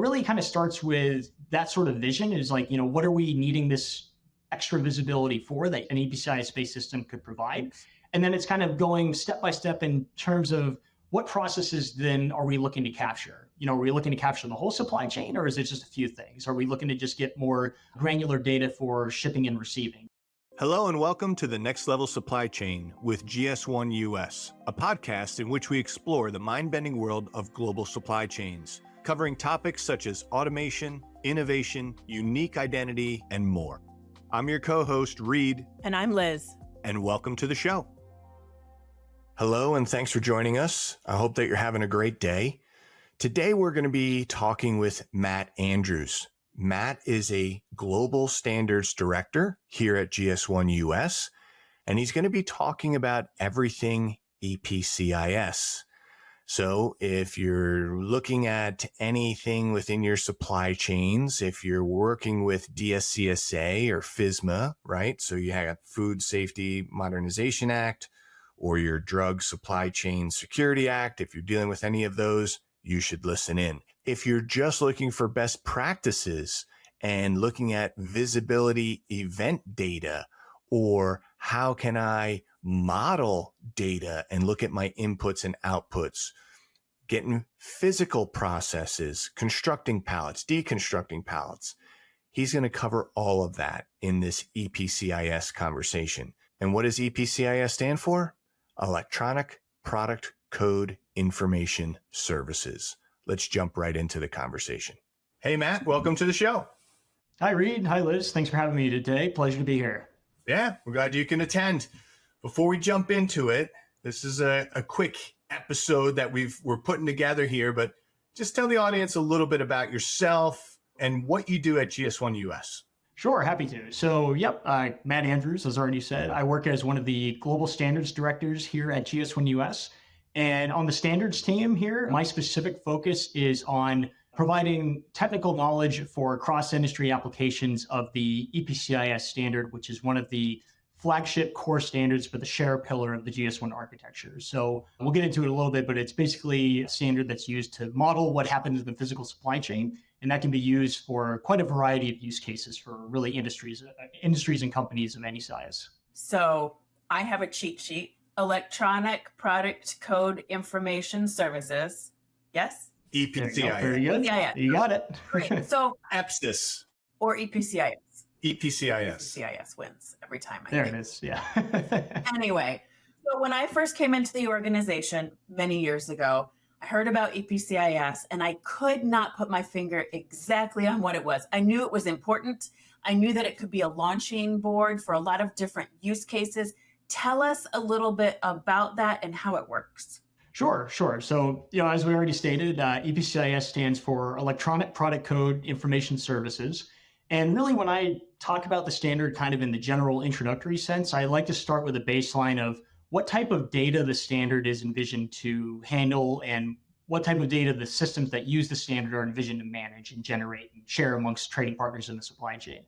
really kind of starts with that sort of vision is like, what are we needing this extra visibility for that an EPCIS-based system could provide? And then it's kind of going step by step in terms of what processes then are we looking to capture? Are we looking to capture the whole supply chain, or is it just a few things? Are we looking to just get more granular data for shipping and receiving? Hello and welcome to the Next Level Supply Chain with GS1 US, a podcast in which we explore the mind-bending world of global supply chains, covering topics such as automation, innovation, unique identity, and more. I'm your co-host, Reid. And I'm Liz. And welcome to the show. Hello, and thanks for joining us. I hope that you're having a great day. Today, we're going to be talking with Matt Andrews. Matt is a global standards director here at GS1 US, and he's going to be talking about everything EPCIS. So if you're looking at anything within your supply chains, if you're working with DSCSA or FSMA, right? So you have Food Safety Modernization Act or your Drug Supply Chain Security Act, if you're dealing with any of those, you should listen in. If you're just looking for best practices and looking at visibility event data, or how can I model data and look at my inputs and outputs, getting physical processes, constructing pallets, deconstructing pallets. He's going to cover all of that in this EPCIS conversation. And what does EPCIS stand for? Electronic Product Code Information Services. Let's jump right into the conversation. Hey, Matt, welcome to the show. Hi, Reid. Hi, Liz. Thanks for having me today. Pleasure to be here. Yeah, we're glad you can attend. Before we jump into it, this is a quick episode that we're putting together here, but just tell the audience a little bit about yourself and what you do at GS1 US. Sure, happy to. So, Matt Andrews, as already said, I work as one of the global standards directors here at GS1 US. And on the standards team here, my specific focus is on providing technical knowledge for cross-industry applications of the EPCIS standard, which is one of the flagship core standards for the share pillar of the GS1 architecture. So we'll get into it a little bit, but it's basically a standard that's used to model what happens in the physical supply chain. And that can be used for quite a variety of use cases for really industries and companies of any size. So I have a cheat sheet, Electronic Product Code Information Services. Yes? EPCIS. Very good. Yeah. You got it. Great. So EPCIS. or EPCIS. EPCIS. EPCIS wins every time. There it is. Yeah. Anyway, so when I first came into the organization many years ago, I heard about EPCIS and I could not put my finger exactly on what it was. I knew it was important. I knew that it could be a launching board for a lot of different use cases. Tell us a little bit about that and how it works. Sure. So, as we already stated, EPCIS stands for Electronic Product Code Information Services. And really, when I talk about the standard kind of in the general introductory sense, I like to start with a baseline of what type of data the standard is envisioned to handle and what type of data the systems that use the standard are envisioned to manage and generate and share amongst trading partners in the supply chain.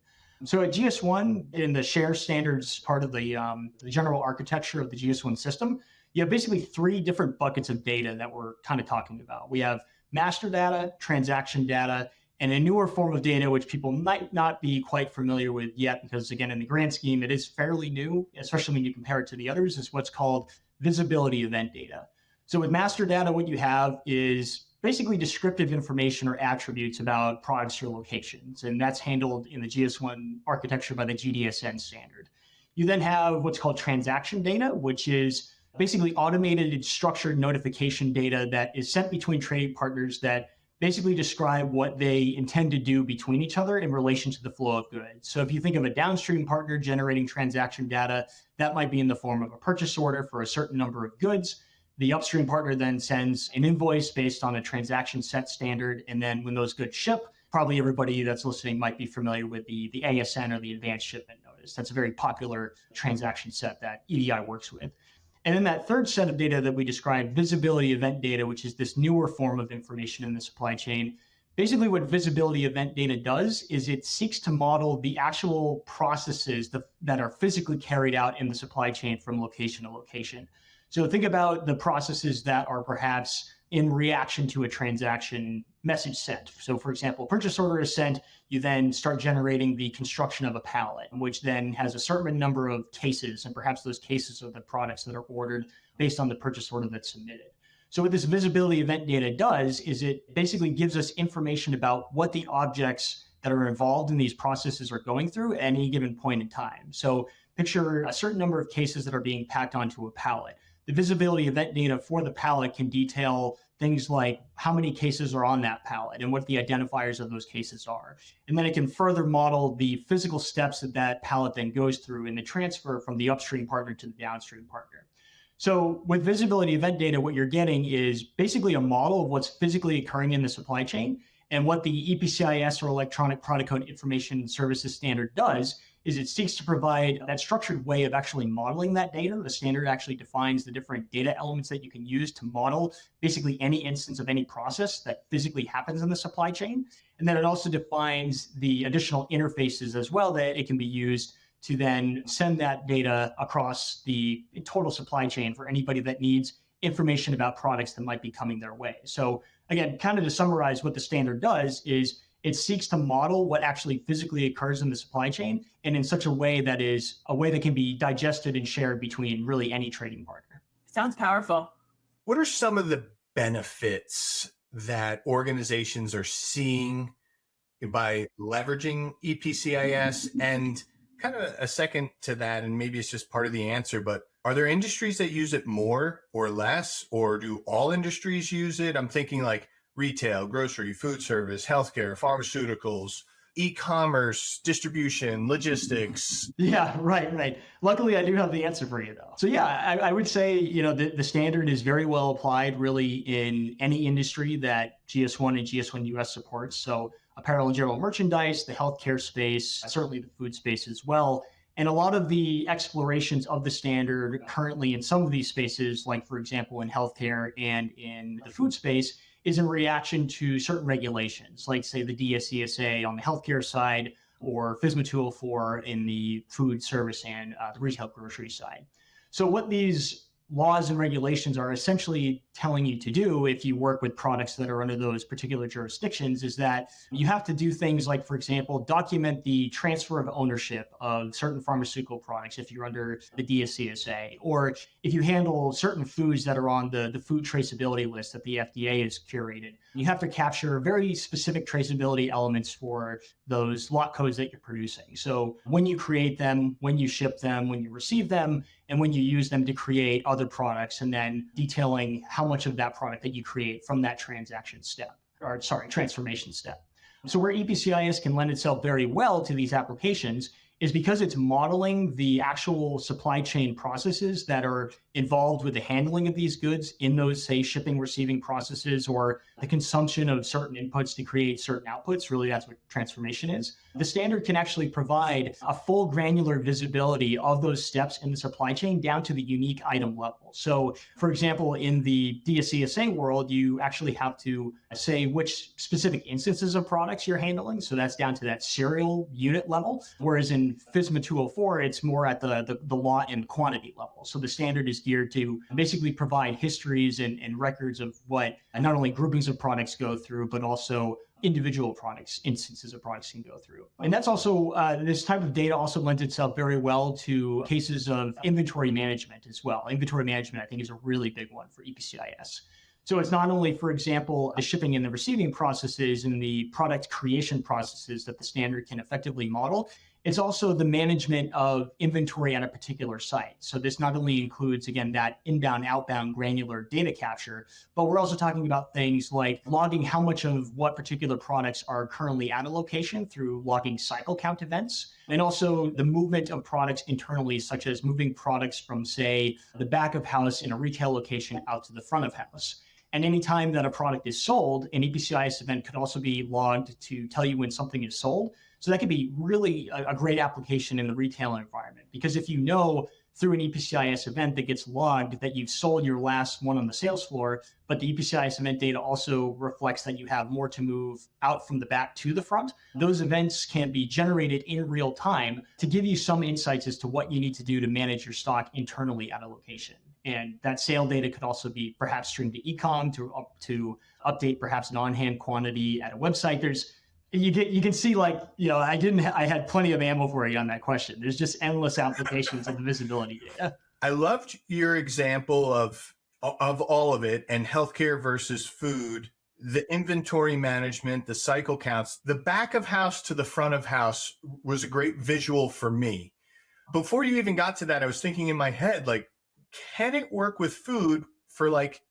So at GS1, in the share standards part of the general architecture of the GS1 system, you have basically three different buckets of data that we're kind of talking about. We have master data, transaction data, and a newer form of data, which people might not be quite familiar with yet, because again, in the grand scheme, it is fairly new, especially when you compare it to the others, is what's called visibility event data. So with master data, what you have is basically descriptive information or attributes about products or locations, and that's handled in the GS1 architecture by the GDSN standard. You then have what's called transaction data, which is basically automated and structured notification data that is sent between trading partners that basically describe what they intend to do between each other in relation to the flow of goods. So if you think of a downstream partner generating transaction data, that might be in the form of a purchase order for a certain number of goods. The upstream partner then sends an invoice based on a transaction set standard. And then when those goods ship, probably everybody that's listening might be familiar with the ASN or the advanced shipment notice. That's a very popular transaction set that EDI works with. And then that third set of data that we described, visibility event data, which is this newer form of information in the supply chain. Basically what visibility event data does is it seeks to model the actual processes that are physically carried out in the supply chain from location to location. So think about the processes that are perhaps in reaction to a transaction message sent. So for example, purchase order is sent, you then start generating the construction of a pallet, which then has a certain number of cases, and perhaps those cases are the products that are ordered based on the purchase order that's submitted. So what this visibility event data does is it basically gives us information about what the objects that are involved in these processes are going through at any given point in time. So picture a certain number of cases that are being packed onto a pallet. The visibility event data for the pallet can detail things like how many cases are on that pallet and what the identifiers of those cases are. And then it can further model the physical steps that that pallet then goes through in the transfer from the upstream partner to the downstream partner. So with visibility event data, what you're getting is basically a model of what's physically occurring in the supply chain. And what the EPCIS, or Electronic Product Code Information Services Standard, does is it seeks to provide that structured way of actually modeling that data. The standard actually defines the different data elements that you can use to model basically any instance of any process that physically happens in the supply chain. And then it also defines the additional interfaces as well that it can be used to then send that data across the total supply chain for anybody that needs information about products that might be coming their way. So again, kind of to summarize what the standard does is it seeks to model what actually physically occurs in the supply chain, and in such a way that is a way that can be digested and shared between really any trading partner. Sounds powerful. What are some of the benefits that organizations are seeing by leveraging EPCIS? And kind of a second to that, and maybe it's just part of the answer, but are there industries that use it more or less, or do all industries use it? I'm thinking like retail, grocery, food service, healthcare, pharmaceuticals, e-commerce, distribution, logistics. Yeah, right. Luckily, I do have the answer for you, though. So yeah, I would say, the standard is very well applied really in any industry that GS1 and GS1 US supports. So apparel and general merchandise, the healthcare space, certainly the food space as well. And a lot of the explorations of the standard currently in some of these spaces, like for example, in healthcare and in the food space, is in reaction to certain regulations, like say the DSCSA on the healthcare side, or FSMA 204 in the food service and the retail grocery side. So what these laws and regulations are essentially telling you to do if you work with products that are under those particular jurisdictions is that you have to do things like, for example, document the transfer of ownership of certain pharmaceutical products if you're under the DSCSA, or if you handle certain foods that are on the food traceability list that the FDA has curated. You have to capture very specific traceability elements for those lot codes that you're producing. So when you create them, when you ship them, when you receive them, and when you use them to create other products, and then detailing how much of that product that you create from that transformation step. So where EPCIS can lend itself very well to these applications is because it's modeling the actual supply chain processes that are involved with the handling of these goods in those, say, shipping, receiving processes, or the consumption of certain inputs to create certain outputs. Really, that's what transformation is. The standard can actually provide a full granular visibility of those steps in the supply chain down to the unique item level. So, for example, in the DSCSA world, you actually have to say which specific instances of products you're handling. So that's down to that serial unit level. Whereas in FSMA 204, it's more at the lot and quantity level. So the standard is geared to basically provide histories and records of what not only groupings of products go through, but also individual products, instances of products can go through. And that's also, this type of data also lends itself very well to cases of inventory management as well. Inventory management, I think, is a really big one for EPCIS. So it's not only, for example, the shipping and the receiving processes and the product creation processes that the standard can effectively model, it's also the management of inventory at a particular site. So this not only includes, again, that inbound, outbound granular data capture, but we're also talking about things like logging how much of what particular products are currently at a location through logging cycle count events, and also the movement of products internally, such as moving products from, say, the back of house in a retail location out to the front of house. And anytime that a product is sold, an EPCIS event could also be logged to tell you when something is sold. So that could be really a great application in the retail environment, because if you know through an EPCIS event that gets logged that you've sold your last one on the sales floor, but the EPCIS event data also reflects that you have more to move out from the back to the front, those events can be generated in real time to give you some insights as to what you need to do to manage your stock internally at a location. And that sale data could also be perhaps streamed to ecom to update perhaps non-hand quantity at a website. You can see, like, I had plenty of ammo for you on that question. There's just endless applications of the visibility data. I loved your example of all of it, and healthcare versus food, the inventory management, the cycle counts. The back of house to the front of house was a great visual for me. Before you even got to that, I was thinking in my head, like, can it work with food for like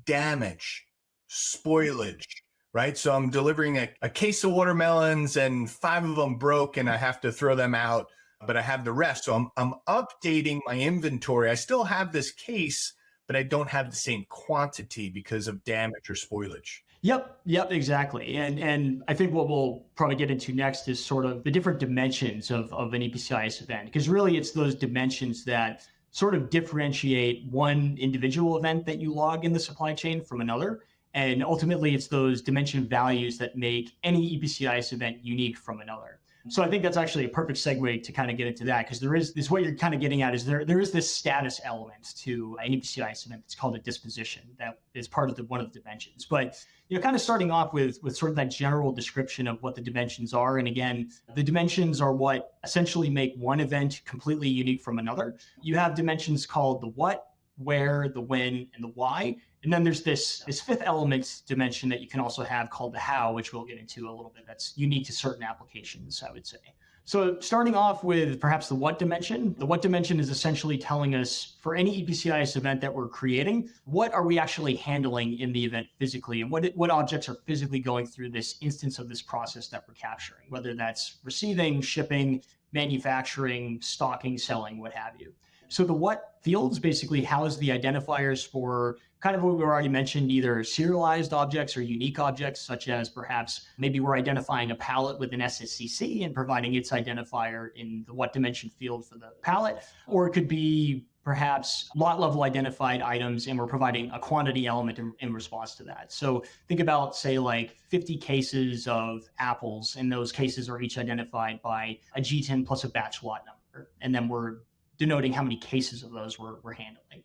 damage, spoilage, right? So I'm delivering a case of watermelons and 5 of them broke and I have to throw them out, but I have the rest. So I'm updating my inventory. I still have this case, but I don't have the same quantity because of damage or spoilage. Yep, exactly. And I think what we'll probably get into next is sort of the different dimensions of an EPCIS event, because really it's those dimensions that sort of differentiate one individual event that you log in the supply chain from another. And ultimately, it's those dimension values that make any EPCIS event unique from another. So I think that's actually a perfect segue to kind of get into that, because there is this, what you're kind of getting at is there is this status element to an EPCIS event. It's called a disposition that is part of one of the dimensions. But kind of starting off with sort of that general description of what the dimensions are. And again, the dimensions are what essentially make one event completely unique from another. You have dimensions called the what, where, the when, and the why. And then there's this fifth element dimension that you can also have called the how, which we'll get into a little bit. That's unique to certain applications, I would say. So starting off with perhaps the what dimension. The what dimension is essentially telling us, for any EPCIS event that we're creating, what are we actually handling in the event physically, and what objects are physically going through this instance of this process that we're capturing, whether that's receiving, shipping, manufacturing, stocking, selling, what have you. So the what fields basically house the identifiers for kind of what we already mentioned, either serialized objects or unique objects, such as perhaps maybe we're identifying a pallet with an SSCC and providing its identifier in the what dimension field for the pallet, or it could be perhaps lot level identified items and we're providing a quantity element in response to that. So think about, say, like 50 cases of apples, and those cases are each identified by a G10 plus a batch lot number. And then we're denoting how many cases of those we're handling.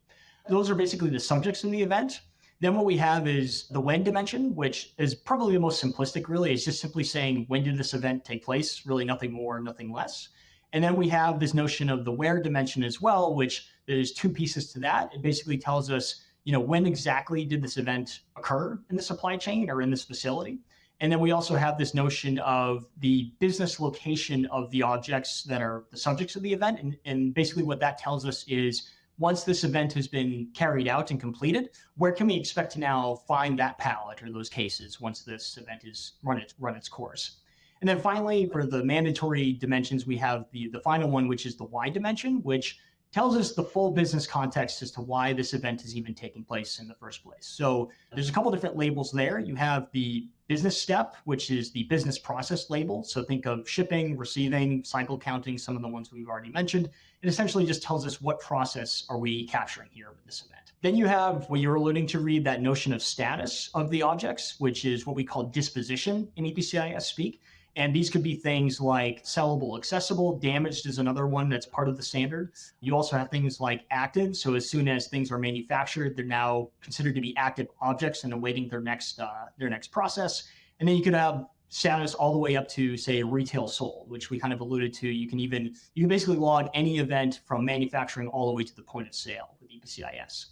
Those are basically the subjects in the event. Then what we have is the when dimension, which is probably the most simplistic, really. It's just simply saying, when did this event take place? Really nothing more, nothing less. And then we have this notion of the where dimension as well, which there's 2 pieces to that. It basically tells us, when exactly did this event occur in the supply chain or in this facility? And then we also have this notion of the business location of the objects that are the subjects of the event. And basically what that tells us is, once this event has been carried out and completed, where can we expect to now find that pallet or those cases once this event is run its course? And then finally, for the mandatory dimensions, we have the final one, which is the why dimension, which tells us the full business context as to why this event is even taking place in the first place. So there's a couple different labels there. You have the business step, which is the business process label. So think of shipping, receiving, cycle counting, some of the ones we've already mentioned. It essentially just tells us what process are we capturing here with this event. Then you have what you're alluding to, Reid, that notion of status of the objects, which is what we call disposition in EPCIS speak. And these could be things like sellable, accessible. Damaged is another one that's part of the standard. You also have things like active. So as soon as things are manufactured, they're now considered to be active objects and awaiting their next process. And then you could have status all the way up to, say, retail sold, which we kind of alluded to. You can basically log any event from manufacturing all the way to the point of sale with EPCIS.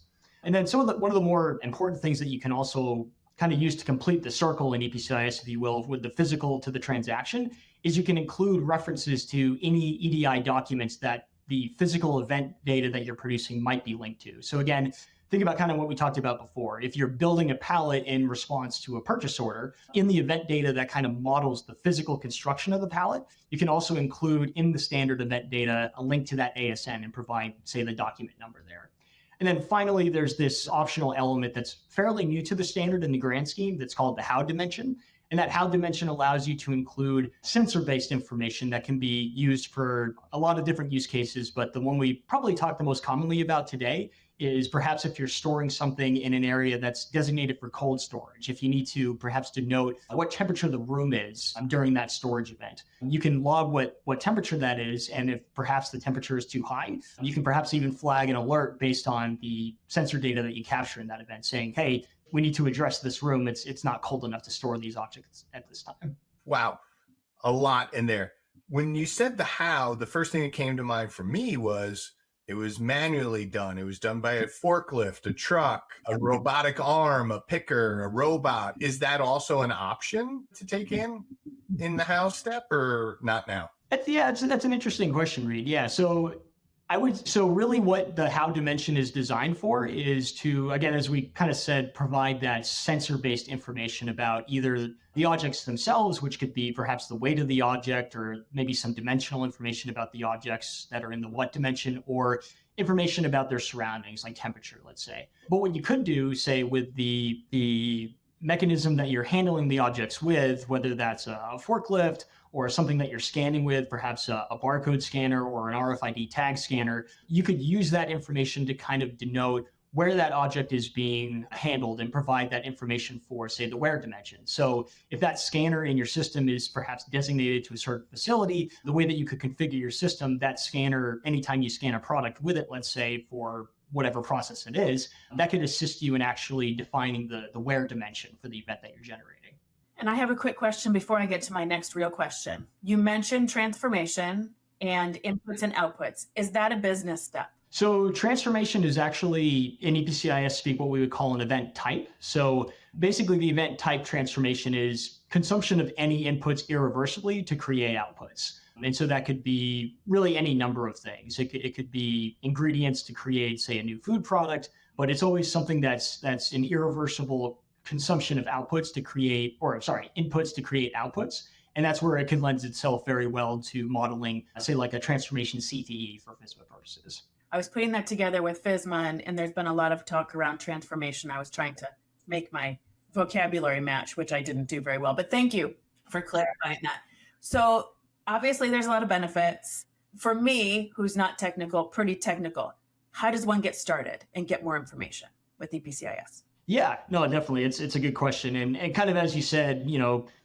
And then one of the more important things that you can also kind of use to complete the circle in EPCIS, if you will, with the physical to the transaction, is you can include references to any EDI documents that the physical event data that you're producing might be linked to. So again, think about kind of what we talked about before. If you're building a pallet in response to a purchase order, in the event data that kind of models the physical construction of the pallet, you can also include in the standard event data a link to that ASN and provide, say, the document number there. And then finally, there's this optional element that's fairly new to the standard in the grand scheme that's called the how dimension. And that how dimension allows you to include sensor-based information that can be used for a lot of different use cases. But the one we probably talk the most commonly about today is perhaps if you're storing something in an area that's designated for cold storage. If you need to perhaps denote what temperature the room is during that storage event, you can log what temperature that is. And if perhaps the temperature is too high, you can perhaps even flag an alert based on the sensor data that you capture in that event saying, hey, we need to address this room. It's not cold enough to store these objects at this time. Wow, a lot in there. When you said the how, the first thing that came to mind for me was it was manually done. It was done by a forklift, a truck, a robotic arm, a picker, a robot. Is that also an option to take in the how step or not now? That's an interesting question, Reid. Yeah, so really what the how dimension is designed for is to, again, as we kind of said, provide that sensor-based information about either the objects themselves, which could be perhaps the weight of the object, or maybe some dimensional information about the objects that are in the what dimension, or information about their surroundings, like temperature, let's say. But what you could do, say, with the mechanism that you're handling the objects with, whether that's a forklift or something that you're scanning with, perhaps a barcode scanner or an RFID tag scanner, you could use that information to kind of denote where that object is being handled and provide that information for, say, the where dimension. So if that scanner in your system is perhaps designated to a certain facility, the way that you could configure your system, that scanner, anytime you scan a product with it, let's say for whatever process it is, that could assist you in actually defining the where dimension for the event that you're generating. And I have a quick question before I get to my next real question. You mentioned transformation and inputs and outputs. Is that a business step? So transformation is actually, in EPCIS speak, what we would call an event type. So basically the event type transformation is consumption of any inputs irreversibly to create outputs. And so that could be really any number of things. It could be ingredients to create, say, a new food product, but it's always something that's an irreversible consumption of outputs to create, inputs to create outputs. And that's where it can lend itself very well to modeling, say, like a transformation CTE for FSMA purposes. I was putting that together with FSMA, and there's been a lot of talk around transformation. I was trying to make my vocabulary match, which I didn't do very well, but thank you for clarifying that. So obviously there's a lot of benefits. For me, who's not technical, pretty technical, how does one get started and get more information with EPCIS? Yeah, no, definitely. It's a good question. And kind of as you said,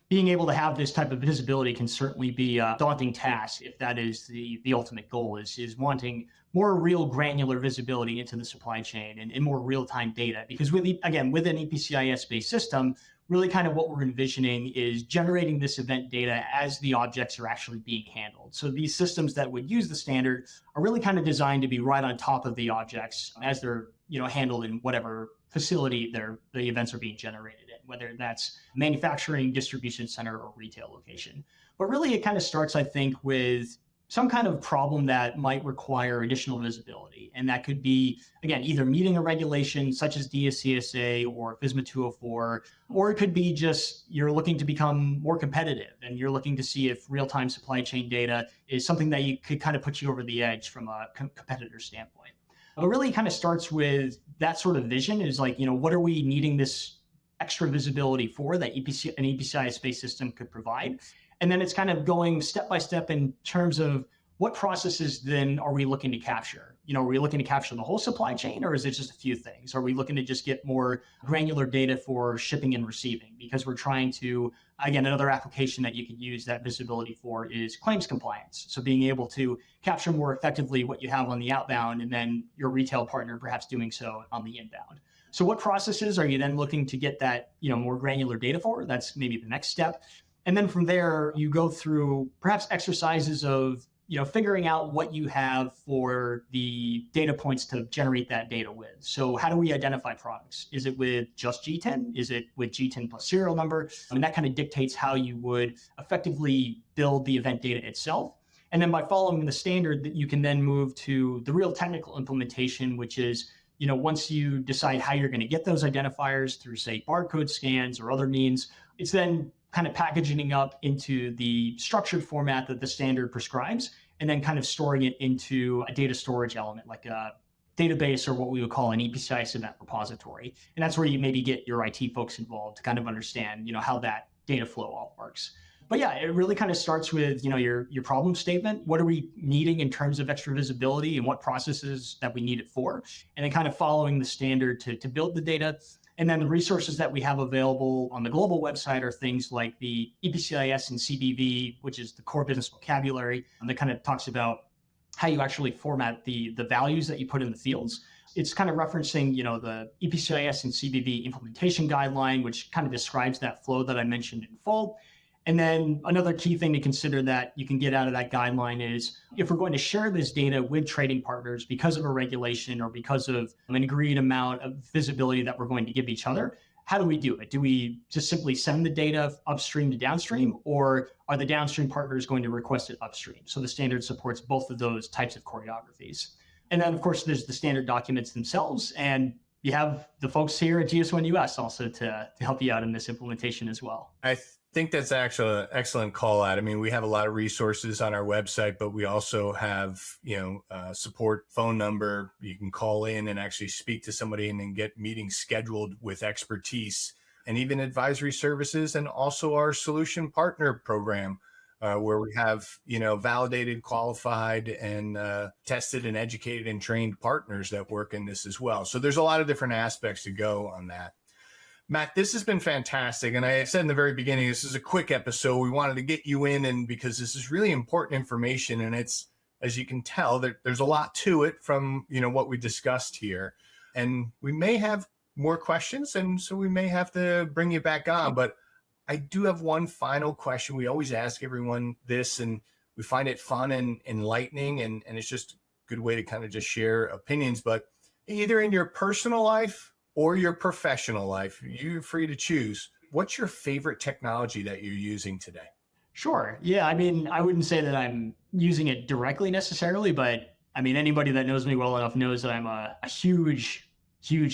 being able to have this type of visibility can certainly be a daunting task if that is the ultimate goal is wanting more real granular visibility into the supply chain and more real-time data. Because with an EPCIS-based system, really kind of what we're envisioning is generating this event data as the objects are actually being handled. So these systems that would use the standard are really kind of designed to be right on top of the objects as they're handled in whatever facility the events are being generated in, whether that's manufacturing, distribution center, or retail location. But really, it kind of starts, I think, with some kind of problem that might require additional visibility. And that could be, again, either meeting a regulation such as DSCSA or FSMA 204, or it could be just you're looking to become more competitive and you're looking to see if real-time supply chain data is something that you could kind of put you over the edge from a competitor standpoint. But really it kind of starts with that sort of vision is like, what are we needing this extra visibility for that an EPCIS-based system could provide? And then it's kind of going step by step in terms of what processes then are we looking to capture? Are we looking to capture the whole supply chain, or is it just a few things? Are we looking to just get more granular data for shipping and receiving? Because we're trying to, again, another application that you could use that visibility for is claims compliance. So being able to capture more effectively what you have on the outbound and then your retail partner perhaps doing so on the inbound. So what processes are you then looking to get that, more granular data for? That's maybe the next step. And then from there, you go through perhaps exercises of, figuring out what you have for the data points to generate that data with. So how do we identify products? Is it with just G10? Is it with G10 plus serial number? And that kind of dictates how you would effectively build the event data itself. And then by following the standard, that you can then move to the real technical implementation, which is, once you decide how you're going to get those identifiers through, say, barcode scans or other means, it's then kind of packaging up into the structured format that the standard prescribes, and then kind of storing it into a data storage element like a database or what we would call an EPCIS event repository. And that's where you maybe get your IT folks involved to kind of understand, how that data flow hallmarks. But yeah, it really kind of starts with, your problem statement. What are we needing in terms of extra visibility and what processes that we need it for? And then kind of following the standard to build the data. And then the resources that we have available on the global website are things like the EPCIS and CBV, which is the core business vocabulary, and that kind of talks about how you actually format the values that you put in the fields. It's kind of referencing, the EPCIS and CBV implementation guideline, which kind of describes that flow that I mentioned in full. And then another key thing to consider that you can get out of that guideline is if we're going to share this data with trading partners because of a regulation or because of an agreed amount of visibility that we're going to give each other, how do we do it? Do we just simply send the data upstream to downstream, or are the downstream partners going to request it upstream? So the standard supports both of those types of choreographies. And then, of course, there's the standard documents themselves. And you have the folks here at GS1 US also to help you out in this implementation as well. I think that's actually an excellent call out. I mean, we have a lot of resources on our website, but we also have, support phone number. You can call in and actually speak to somebody and then get meetings scheduled with expertise, and even advisory services, and also our solution partner program, where we have, validated, qualified, and tested and educated and trained partners that work in this as well. So there's a lot of different aspects to go on that. Matt, this has been fantastic. And I said in the very beginning, this is a quick episode. We wanted to get you in, and because this is really important information. And it's, as you can tell, there's a lot to it from, what we discussed here. And we may have more questions, and so we may have to bring you back on. But I do have one final question. We always ask everyone this, and we find it fun and enlightening, and it's just a good way to kind of just share opinions. But either in your personal life or your professional life, you're free to choose. What's your favorite technology that you're using today? Sure. Yeah. I mean, I wouldn't say that I'm using it directly necessarily, but I mean, anybody that knows me well enough knows that I'm a huge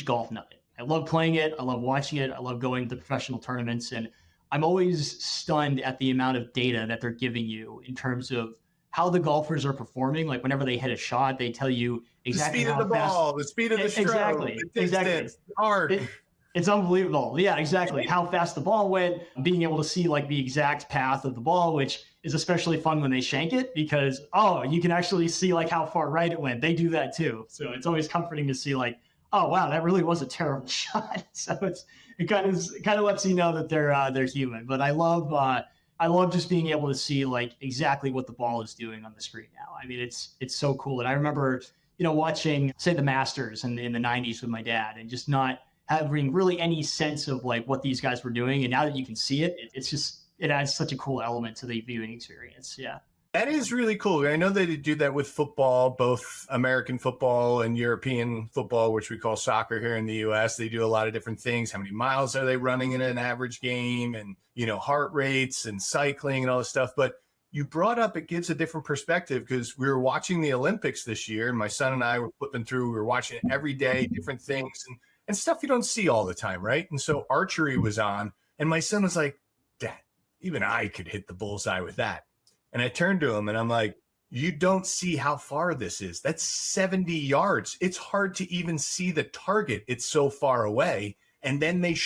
golf nut. I love playing it. I love watching it. I love going to professional tournaments. And I'm always stunned at the amount of data that they're giving you in terms of how the golfers are performing. Like whenever they hit a shot, they tell you exactly the speed of the ball, the speed of the stroke, exactly. It's unbelievable. Yeah, exactly. How fast the ball went, being able to see like the exact path of the ball, which is especially fun when they shank it because, you can actually see like how far right it went. They do that too. So it's always comforting to see like, oh, wow, that really was a terrible shot. So it kind of lets you know that they're human. But I love just being able to see like exactly what the ball is doing on the screen now. I mean, it's so cool. And I remember, watching, say, the Masters in the 90s with my dad and just not having really any sense of like what these guys were doing. And now that you can see it, it adds such a cool element to the viewing experience. Yeah. That is really cool. I know they do that with football, both American football and European football, which we call soccer here in the US. They do a lot of different things. How many miles are they running in an average game, and, heart rates and cycling and all this stuff. But you brought up, it gives a different perspective because we were watching the Olympics this year, and my son and I were flipping through. We were watching it every day, different things and stuff you don't see all the time, right? And so archery was on, and my son was like, Dad, even I could hit the bullseye with that. And I turned to him and I'm like, you don't see how far this is. That's 70 yards. It's hard to even see the target. It's so far away. And then they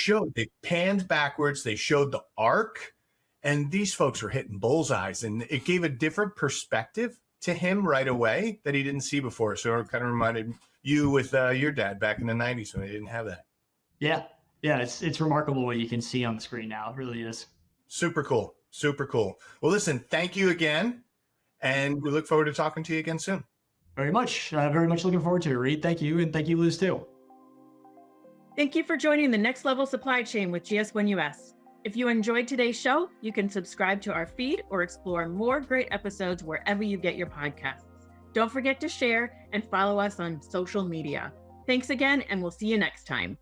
panned backwards. They showed the arc, and these folks were hitting bullseyes, and it gave a different perspective to him right away that he didn't see before. So it kind of reminded you with your dad back in the 90s when they didn't have that. Yeah. Yeah. It's remarkable what you can see on the screen now. It really is. Super cool. Super cool. Well, listen, thank you again. And we look forward to talking to you again soon. Very much looking forward to it, Reid. Thank you. And thank you, Liz, too. Thank you for joining the Next Level Supply Chain with GS1 US. If you enjoyed today's show, you can subscribe to our feed or explore more great episodes wherever you get your podcasts. Don't forget to share and follow us on social media. Thanks again, and we'll see you next time.